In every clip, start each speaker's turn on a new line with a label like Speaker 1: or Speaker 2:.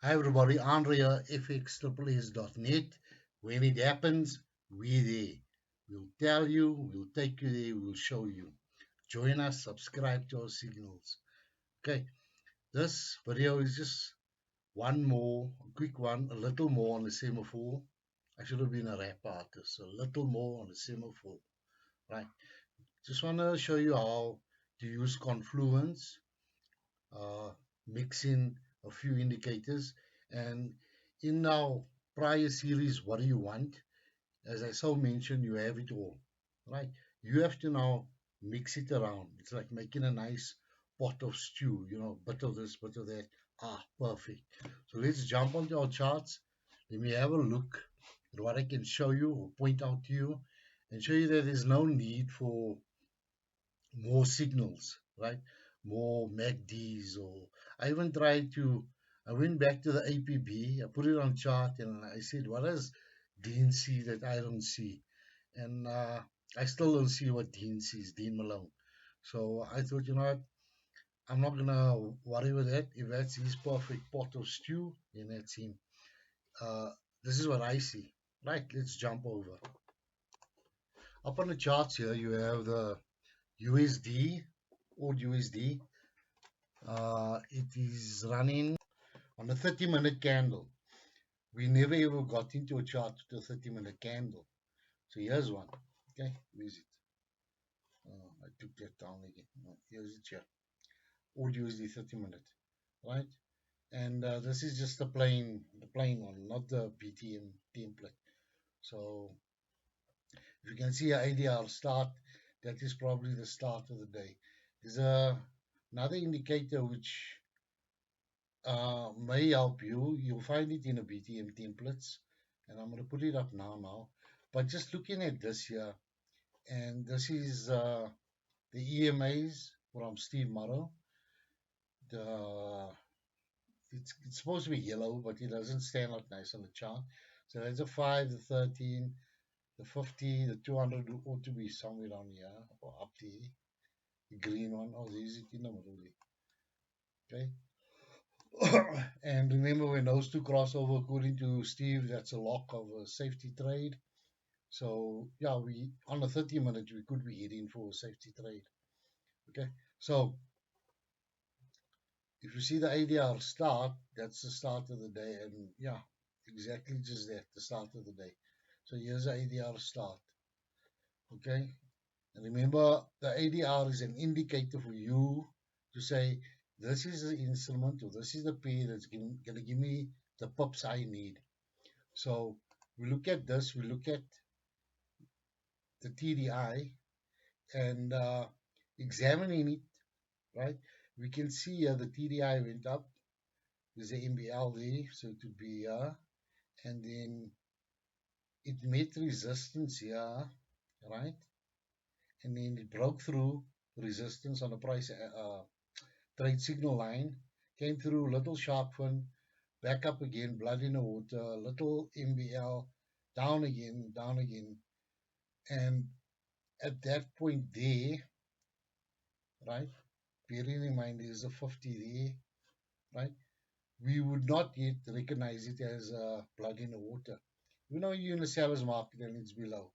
Speaker 1: Hi everybody, Andrea fxaaas.net. When it happens, we're there. We'll tell you, we'll take you there, we'll show you. Join us, subscribe to our signals. Okay, this video is just one more, a quick one, a little more on the semaphore. I should have been a rap artist, a little more on the semaphore. Right, just want to show you how to use confluence, uh, mix in a few indicators. And in our prior series, What Do You Want? As I so mentioned, you have it all, right? You have to now mix it around. It's like making a nice pot of stew, bit of this, bit of that. Ah, perfect. So let's jump onto our charts. Let me have a look at what I can show you or point out to you and show you that there's no need for more signals, right? More MACDs or I even tried to I went back to the APB, I put it on chart and I said, what does Dean see that I don't see? And I still don't see what Dean sees, Dean Malone. So I thought, you know what, I'm not gonna worry with that. If that's his perfect pot of stew, then that's him. Uh, this is what I see. Right, let's jump over. Up on the charts here, you have the USD, old USD. It is running on a 30-minute candle. We never ever got into a chart with a 30-minute candle. So here's one. Okay, where is it? I took that down again. Here's it here. Audio is the 30-minute, right? And this is just the plain one, not the BTM template. So if you can see a ADR start, that is probably the start of the day. There's another indicator which may help you. You'll find it in a BTM templates, and I'm going to put it up now. But just looking at this here, and this is the EMAs from Steve Murrow. The it's supposed to be yellow, but it doesn't stand out nice on the chart. So there's a 5, the 13, the 50, the 200 ought to be somewhere down here or up there. The green one, oh, there's it in the middle there. Okay. And remember when those two cross over, according to Steve, that's a lock of a safety trade. So yeah, we on the 30-minute we could be heading for a safety trade. Okay, so if you see the ADR start, that's the start of the day, and yeah, exactly just that, the start of the day. So here's the ADR start. Okay, and remember the ADR is an indicator for you to say this is the instrument or this is the pair that's going to give me the pips I need. So we look at this, we look at the TDI and examining it, right? We can see here the TDI went up. There's a MBL there, so it would be here. And then it met resistance here, right? And then it broke through resistance on the price trade signal line, came through little sharp fin, back up again, blood in the water, little MBL, down again. And at that point there, right, bearing in mind there's a 50 there, right, we would not yet recognize it as blood in the water. We know you're in a seller's market and it's below.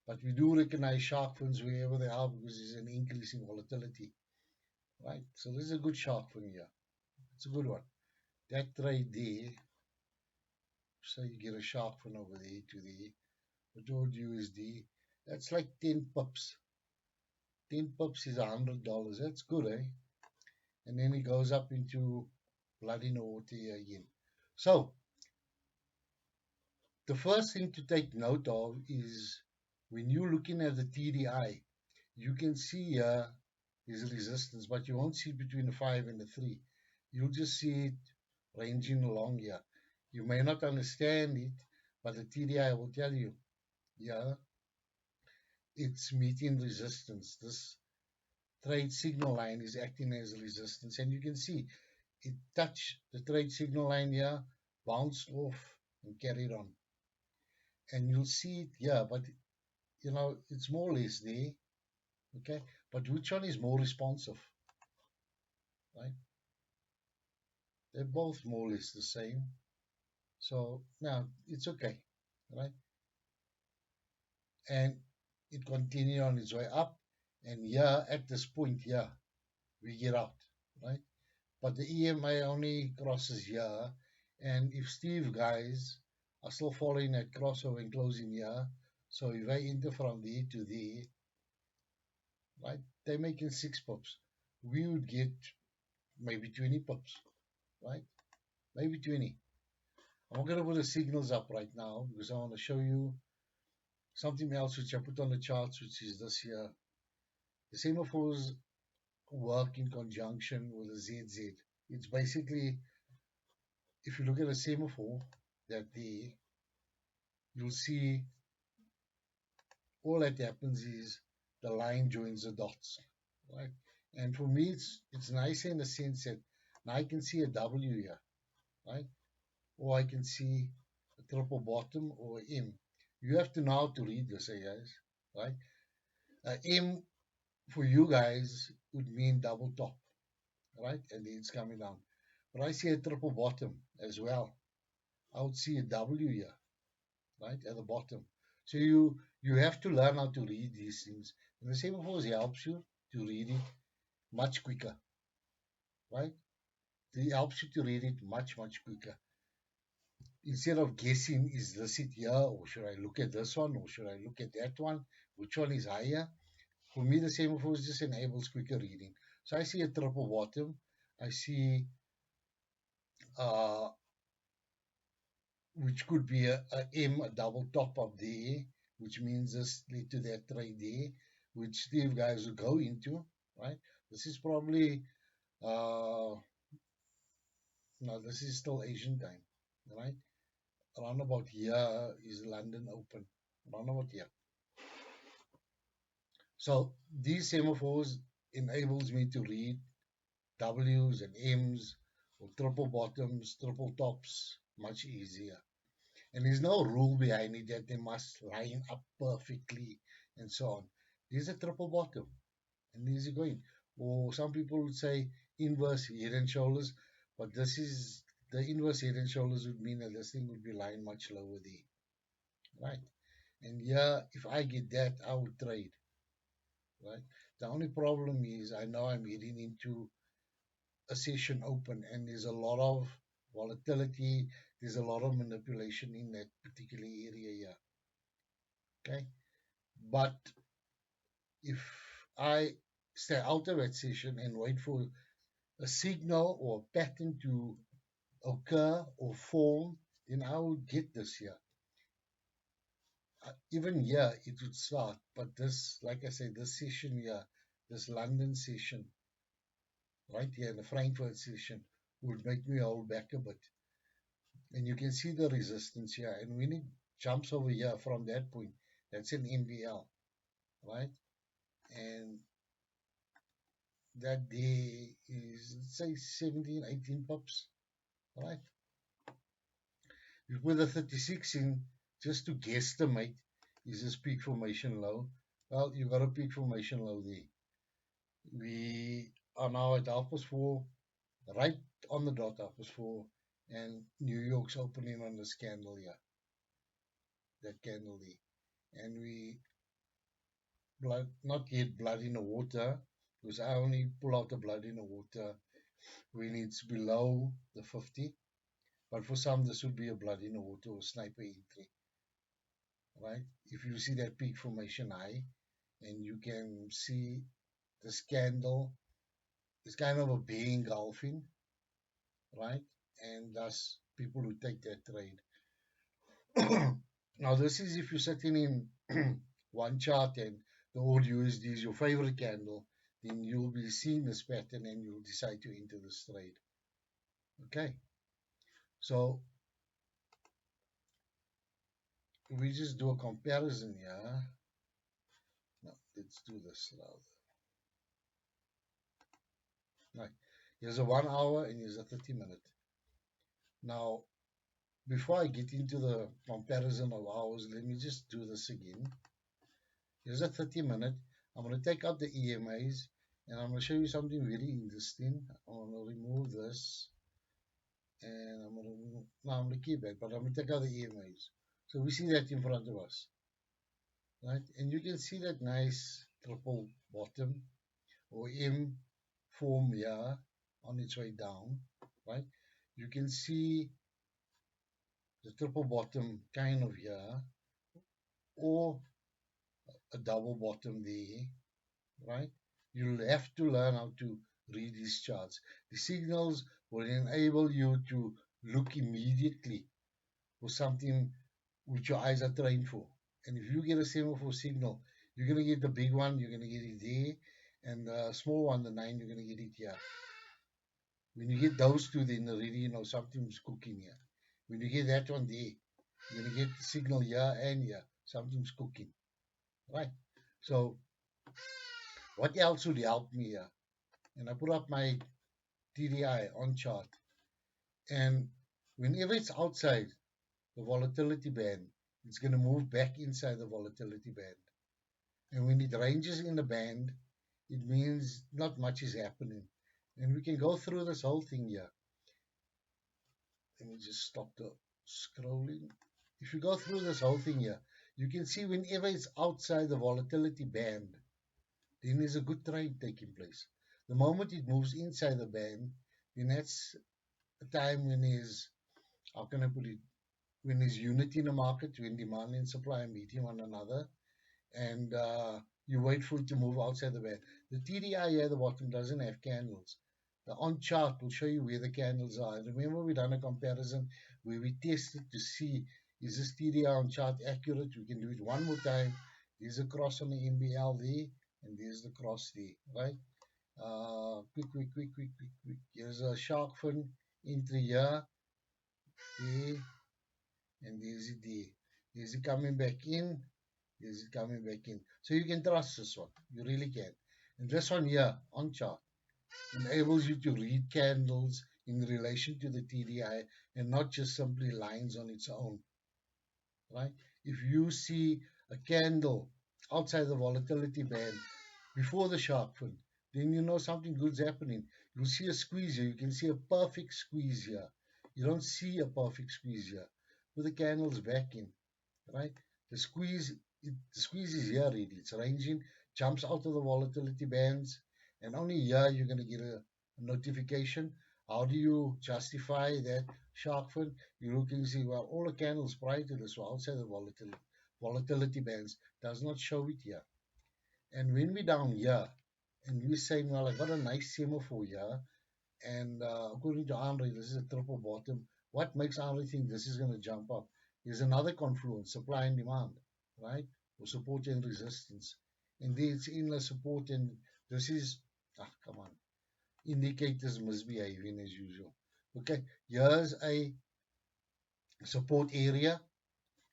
Speaker 1: But we do recognize shark fins wherever they are because there's an increase in volatility, right? So this is a good shark fin here. It's a good one. That trade there, so you get a shark fin over there to the told USD. That's like 10 pips. 10 pips is $100. That's good, eh? And then it goes up into blood in the water again. So the first thing to take note of is when you're looking at the TDI, you can see there's resistance, but you won't see it between the 5 and the 3. You'll just see it ranging along here. You may not understand it, but the TDI will tell you, yeah, it's meeting resistance. This trade signal line is acting as resistance, and you can see it touched the trade signal line here, bounced off, and carried on. And you'll see it here, but it's more or less there. Okay, but which one is more responsive, right? They're both more or less the same. So now it's okay, right? And it continued on its way up. And here, at this point here, we get out, right? But the EMA only crosses here. And if Steve guys are still following that crossover and closing here, so if I enter from there to there, right, they're making 6 pips. We would get maybe 20 pips, right? Maybe 20. I'm going to put the signals up right now because I want to show you something else which I put on the charts, which is this here. The semaphores work in conjunction with the ZZ. It's basically, if you look at a semaphore, that you'll see all that happens is the line joins the dots, right? And for me, it's nice in the sense that now I can see a W here, right? Or I can see a triple bottom or a M. You have to know how to read this, guys, right? M for you guys would mean double top, right? And it's coming down. But I see a triple bottom as well. I would see a W here, right, at the bottom. So you have to learn how to read these things. And the same of course helps you to read it much quicker, right? It helps you to read it much, much quicker. Instead of guessing, is this it here, or should I look at this one, or should I look at that one? Which one is higher? For me, the semaphore just enables quicker reading. So I see a triple bottom. I see uh, which could be a M, a double top up there, which means this lead to that trade there, which Steve guys will go into, right? This is probably, no, this is still Asian time, right? Around about here is London Open, around about here. So these semaphores enables me to read W's and M's or triple bottoms, triple tops much easier. And there's no rule behind it that they must line up perfectly and so on. There's a triple bottom and there's a going. Or some people would say inverse head and shoulders, but this is the inverse head and shoulders would mean that this thing would be lying much lower there, right? And yeah, if I get that, I would trade, right? The only problem is I know I'm heading into a session open and there's a lot of volatility, there's a lot of manipulation in that particular area here. Okay, but if I stay out of that session and wait for a signal or a pattern to occur or form, then I will get this here. Even here it would start, but this, like I said, this session here, this London session, right here, the Frankfurt session, would make me hold back a bit. And you can see the resistance here. And when it jumps over here from that point, that's an MBL, right? And that day is, let's say, 17, 18 pips, right? You put a 36 in just to guesstimate, is this peak formation low? Well, you got a peak formation low there. We are now at 4:30, right on the dot 4:30, and New York's opening on this candle here, that candle there. And we blood, not yet blood in the water, because I only pull out the blood in the water when it's below the 50. But for some, this would be a blood in the water or sniper entry, right? If you see that peak formation high, and you can see this candle, it's kind of a bear engulfing, right? And thus people who take that trade. Now, this is if you're sitting in one chart and the old USD is your favorite candle, then you'll be seeing this pattern and you'll decide to enter this trade. Okay, so we just do a comparison here. No, let's do this rather. Right, here's a 1 hour and here's a 30-minute. Now, before I get into the comparison of hours, let me just do this again. Here's a 30-minute. I'm going to take out the EMAs and I'm going to show you something very interesting. I'm going to remove this. And I'm going to remove now the keypad, but I'm going to take out the EMAs. So we see that in front of us, right? And you can see that nice triple bottom or M form here on its way down, right? You can see the triple bottom kind of here or a double bottom there, right? You'll have to learn how to read these charts. The signals will enable you to look immediately for something which your eyes are trained for. And if you get a semaphore signal, you're going to get the big one, you're going to get it there, and the small one, the 9, you're going to get it here. When you get those two, then already you know something's cooking here. When you get that one there, you're going to get the signal here and here. Something's cooking, right? So what else would help me here? And I put up my TDI on chart. And whenever it's outside the volatility band, it's going to move back inside the volatility band. And when it ranges in the band, it means not much is happening. And we can go through this whole thing here. Let me just stop the scrolling. If you go through this whole thing here, you can see whenever it's outside the volatility band, then there's a good trade taking place. The moment it moves inside the band, then that's a time when there's, how can I put it, when there's unity in the market, when demand and supply are meeting one another, and you wait for it to move outside the band. The TDI here at the bottom doesn't have candles. The on chart will show you where the candles are. And remember, we done a comparison where we tested to see is this TDI on chart accurate. We can do it one more time. There's a cross on the NBL there, and there's the cross there, right? Quick. Here's a shark fin entry here, there, and there's it there. There's it coming back in, there's it coming back in. So you can trust this one, you really can. And this one here on chart enables you to read candles in relation to the TDI and not just simply lines on its own, right? If you see a candle outside the volatility band before the shark fin, then you know something good's happening. You'll see a squeeze here. You can see a perfect squeeze here. You don't see a perfect squeeze here. With the candles back in, right? The squeeze is here already. It's ranging, jumps out of the volatility bands, and only here you're going to get a notification. How do you justify that shark fin? You look and see, well, all the candles prior to this were outside the volatility bands. Does not show it here. And when we're down here, and we're saying, well, I got a nice semaphore here, and according to Andre, this is a triple bottom. What makes Andre think this is going to jump up? There's another confluence, supply and demand, right? Or support and resistance. Indeed, it's endless support, and this is, come on, indicators misbehaving as usual. Okay, here's a support area,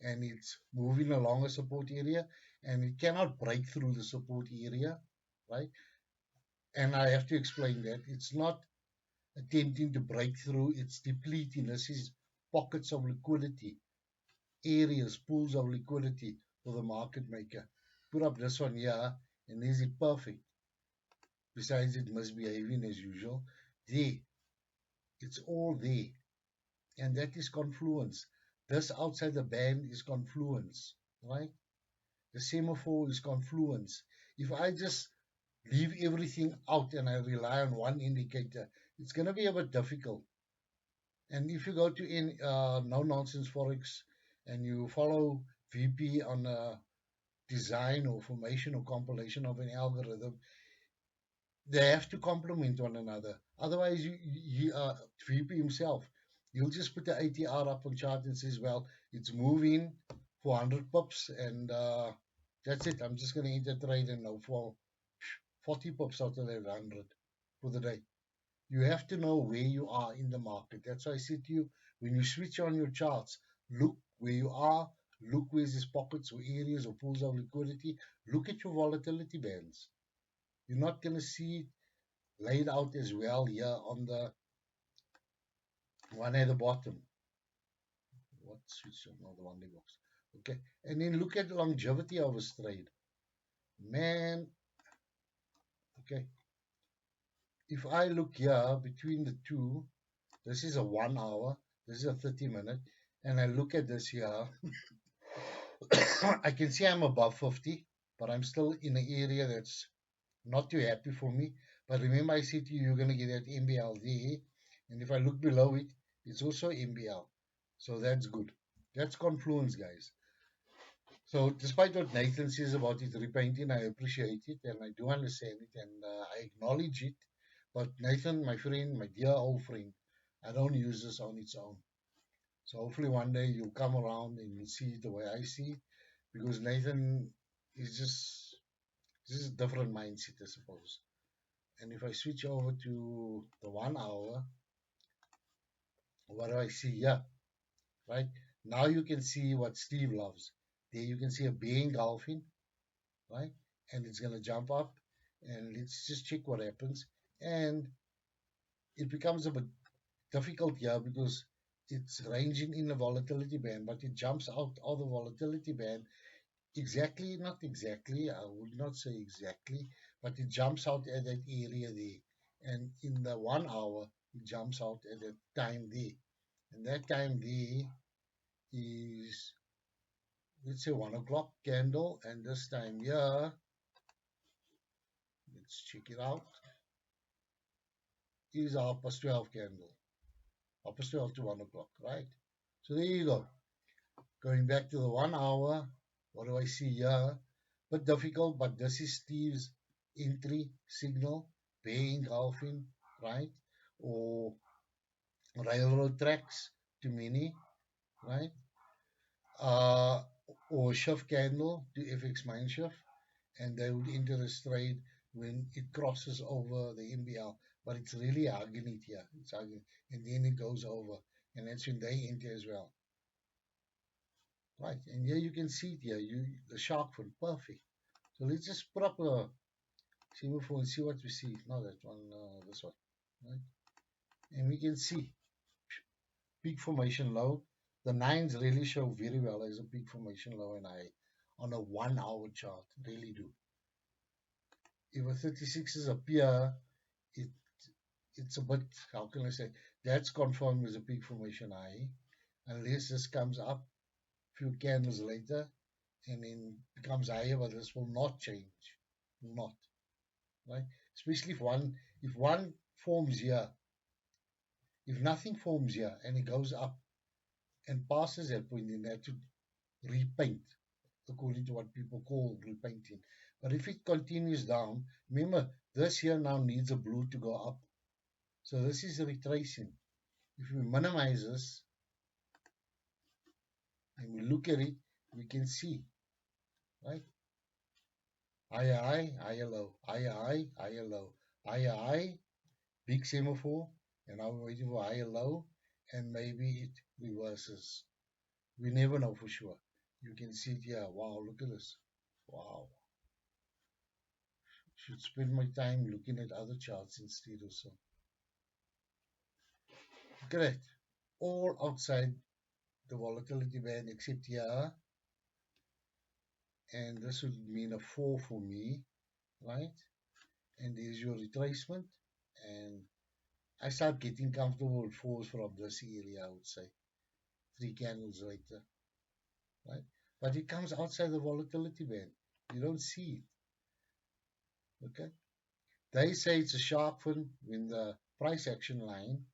Speaker 1: and it's moving along a support area, and it cannot break through the support area, right? And I have to explain that it's not attempting to break through, it's depleting. This is pockets of liquidity, areas, pools of liquidity for the market maker. Put up this one here, and is it perfect? Besides it misbehaving as usual, there, it's all there. And that is confluence. This outside the band is confluence, right? The semaphore is confluence. If I just leave everything out and I rely on one indicator, it's going to be a bit difficult. And if you go to in no nonsense forex and you follow VP on a design or formation or compilation of an algorithm, they have to complement one another. Otherwise, VP himself, he'll just put the ATR up on chart and says, well, it's moving for 100 pips, and that's it. I'm just going to enter trade and know for 40 pips out of that 100 for the day. You have to know where you are in the market. That's why I said to you, when you switch on your charts, look where you are, look where there's pockets or areas or pools of liquidity, look at your volatility bands. You're not going to see it laid out as well here on the one at the bottom. What switch on? No, the one day box. Okay, and then look at the longevity of a trade. Man, okay. If I look here between the two, This is a 1 hour. This is a 30 minute. And I look at this here. I can see I'm above 50, but I'm still in an area that's not too happy for me. But remember, I said to you, you're going to get that MBL there. And if I look below it, it's also MBL. So that's good. That's confluence, guys. So despite what Nathan says about it repainting, I appreciate it and I do understand it and I acknowledge it. But Nathan, my friend, my dear old friend, I don't use this on its own. So hopefully one day you'll come around and you'll see it the way I see it, because Nathan is just this is a different mindset, I suppose. And if I switch over to the 1 hour, what do I see here? Right now you can see what Steve loves. There you can see a bear engulfing, right? And it's going to jump up, and let's just check what happens. And it becomes a bit difficult here because it's ranging in the volatility band, but it jumps out of the volatility band exactly, not exactly, I would not say exactly, but it jumps out at that area there. And in the 1 hour, it jumps out at that time there. And that time there is, let's say, 1 o'clock candle. And this time here, let's check it out, is 12:30 candle. 12:30 to 1 o'clock, right? So there you go. Going back to the 1 hour, what do I see here? Bit difficult, but this is Steve's entry signal, bear golfing, right? Or railroad tracks to mini, right? Uh, or shift candle to FX mine shift, and they would enter the trade when it crosses over the MBL. But it's really hugging it here. It's hugging, and then it goes over, and that's when they enter as well. Right, and here you can see it here, the shark fin, perfect. So let's just put up a semaphore and see what we see. Not that one, this one, right? And we can see peak formation low. The nines really show very well as a peak formation low and high on a 1 hour chart, really do. If a 36 appear, it it's a bit, how can I say, that's confirmed as a peak formation high, unless this comes up a few candles later and then becomes higher, but this will not change. Will not, right? Especially if one forms here, if nothing forms here and it goes up and passes that point, then that should repaint, according to what people call repainting. But if it continues down, remember this here now needs a blue to go up. So this is retracing. If we minimize this and we look at it, we can see, right? Higher high, higher low, higher high, higher low, higher high, big semaphore, and now we're waiting for higher low, and maybe it reverses. We never know for sure. You can see it here. Wow, look at this. Wow. Should spend my time looking at other charts instead of so. Correct. All outside the volatility band except here. And this would mean a 4 for me, right? And there's your retracement. And I start getting comfortable with 4s from this area, I would say. 3 candles later, right? But it comes outside the volatility band. You don't see it, okay? They say it's a shark fin when the price action line,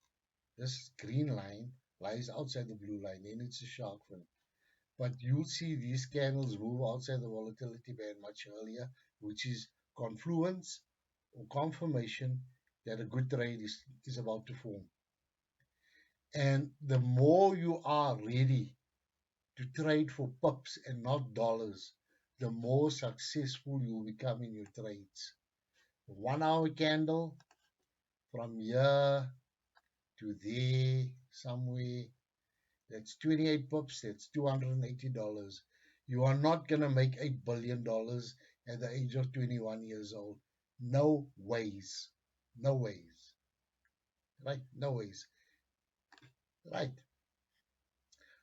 Speaker 1: this green line, lies outside the blue line, then it's a shark fin. But you'll see these candles move outside the volatility band much earlier, which is confluence or confirmation that a good trade is about to form. And the more you are ready to trade for pips and not dollars, the more successful you'll become in your trades. 1 hour candle from here to there, somewhere, that's 28 pips, that's $280. You are not going to make $8 billion at the age of 21 years old. No ways. No ways. Right? No ways. Right.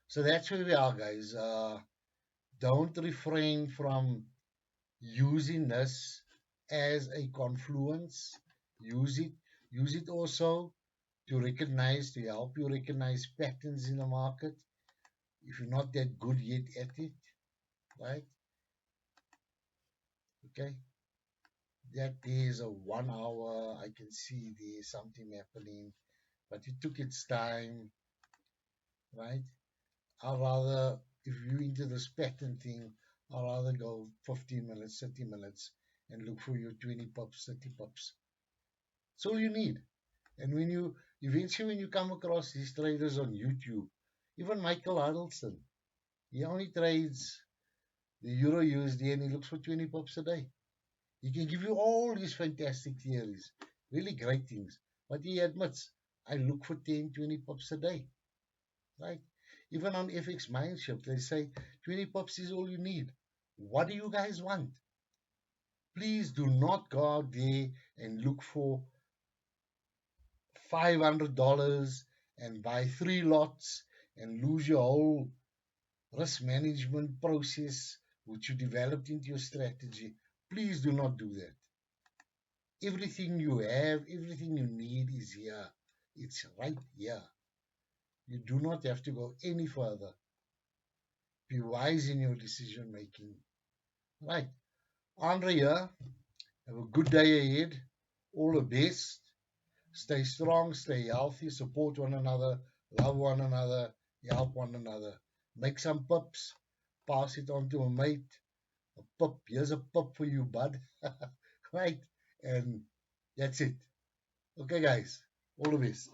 Speaker 1: So that's where we are, guys. Don't refrain from using this as a confluence. Use it. Use it also to help you recognize patterns in the market. If you're not that good yet at it, right? Okay, that is a 1 hour. I can see there's something happening, but it took its time, right? I'd rather, if you're into this pattern thing, I'd rather go 15 minutes, 30 minutes, and look for your 20 pups, 30 pups. That's all you need. And when you eventually when you come across these traders on YouTube, even Michael Huddleston, he only trades the Euro USD and he looks for 20 pups a day. He can give you all these fantastic theories, really great things. But he admits, I look for 10, 20 pups a day. Right? Even on FX Mindship, they say 20 pups is all you need. What do you guys want? Please do not go out there and look for $500 and buy 3 lots and lose your whole risk management process which you developed into your strategy. Please do not do that. Everything you have, everything you need is here. It's right here. You do not have to go any further. Be wise in your decision making. Right. Andre here. Have a good day ahead. All the best. Stay strong, stay healthy, support one another, love one another, help one another. Make some pups, pass it on to a mate. A pup, here's a pup for you, bud. Right? And that's it. Okay, guys, all the best.